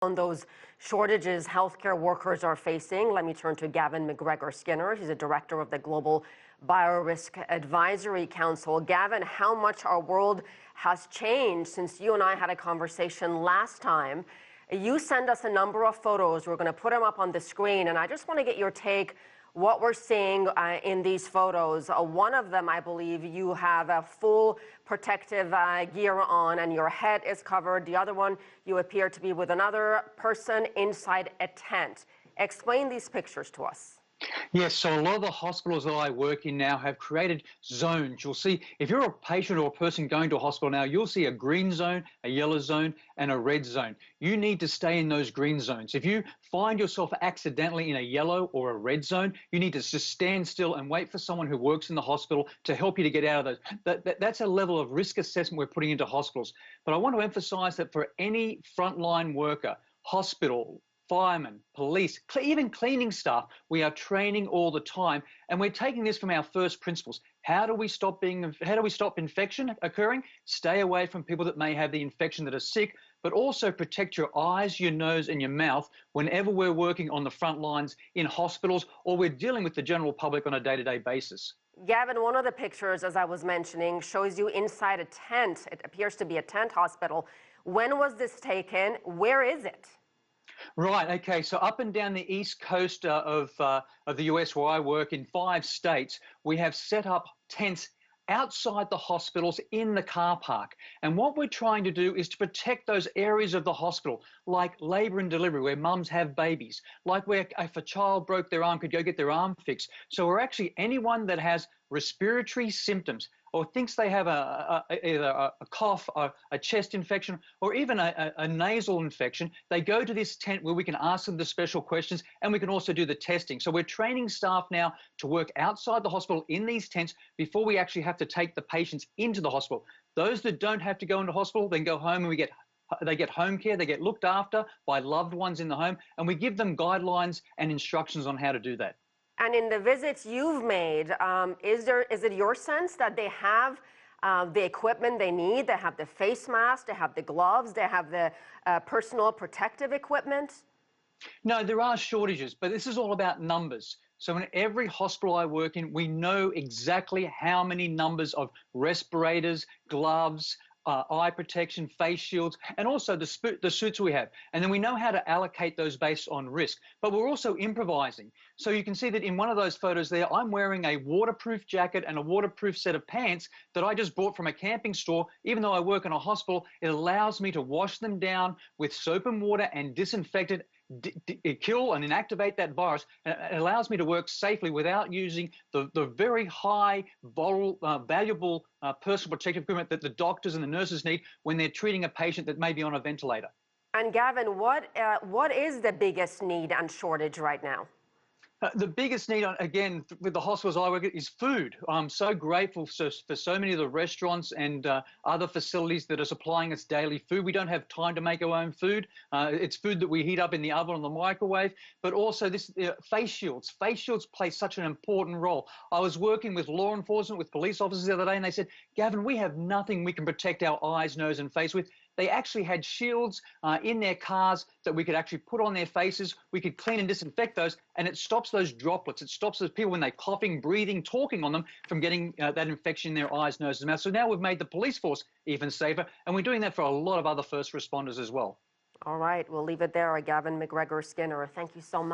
On those shortages healthcare workers are facing, let me turn to Gavin MacGregor-Skinner. He's a director of the Global Biorisk Advisory Council. Gavin, how much our world has changed since you and I had a conversation last time. You send us a number of photos. We're going to put them up on the screen, and I just want to get your take what we're seeing in these photos. One of them, I believe, you have a full protective gear on and your head is covered. The other one, you appear to be with another person inside a tent. Explain these pictures to us. Yes, so a lot of the hospitals that I work in now have created zones. You'll see, if you're a patient or a person going to a hospital now, you'll see a green zone, a yellow zone, and a red zone. You need to stay in those green zones. If you find yourself accidentally in a yellow or a red zone, you need to just stand still and wait for someone who works in the hospital to help you to get out of those. That's a level of risk assessment we're putting into hospitals. But I want to emphasize that for any frontline worker, hospital, firemen, police, even cleaning staff, we are training all the time, and we're taking this from our first principles. How do we stop infection occurring? Stay away from people that may have the infection that are sick, but also protect your eyes, your nose, and your mouth whenever we're working on the front lines in hospitals or we're dealing with the general public on a day-to-day basis. Gavin, one of the pictures, as I was mentioning, shows you inside a tent. It appears to be a tent hospital. When was this taken? Where is it? Right, okay, so up and down the east coast of the US where I work in 5 states, we have set up tents outside the hospitals in the car park. And what we're trying to do is to protect those areas of the hospital, like labour and delivery, where mums have babies, like where if a child broke their arm, could go get their arm fixed. So we're actually, anyone that has respiratory symptoms or thinks they have either a cough, a chest infection, or even a nasal infection, they go to this tent where we can ask them the special questions and we can also do the testing. So we're training staff now to work outside the hospital in these tents before we actually have to take the patients into the hospital. Those that don't have to go into hospital, then go home and they get home care, they get looked after by loved ones in the home, and we give them guidelines and instructions on how to do that. And in the visits you've made, is it your sense that they have the equipment they need? They have the face mask, they have the gloves, they have the personal protective equipment? No, there are shortages, but this is all about numbers. So in every hospital I work in, we know exactly how many numbers of respirators, gloves, eye protection, face shields, and also the suits we have. And then we know how to allocate those based on risk. But we're also improvising. So you can see that in one of those photos there, I'm wearing a waterproof jacket and a waterproof set of pants that I just bought from a camping store. Even though I work in a hospital, it allows me to wash them down with soap and water and disinfect it, kill and inactivate that virus. And it allows me to work safely without using the very high, valuable personal protective equipment that the doctors and the nurses need when they're treating a patient that may be on a ventilator. And Gavin, what is the biggest need and shortage right now? The biggest need, again, with the hospitals I work at is food. I'm so grateful for so many of the restaurants and other facilities that are supplying us daily food. We don't have time to make our own food. It's food that we heat up in the oven or the microwave, but also this face shields. Face shields play such an important role. I was working with law enforcement, with police officers the other day, and they said, Gavin, we have nothing we can protect our eyes, nose, and face with. They actually had shields in their cars that we could actually put on their faces. We could clean and disinfect those, and it stops those droplets. It stops those people when they're coughing, breathing, talking on them from getting that infection in their eyes, nose, and mouth. So now we've made the police force even safer, and we're doing that for a lot of other first responders as well. All right, we'll leave it there. Gavin MacGregor-Skinner, thank you so much.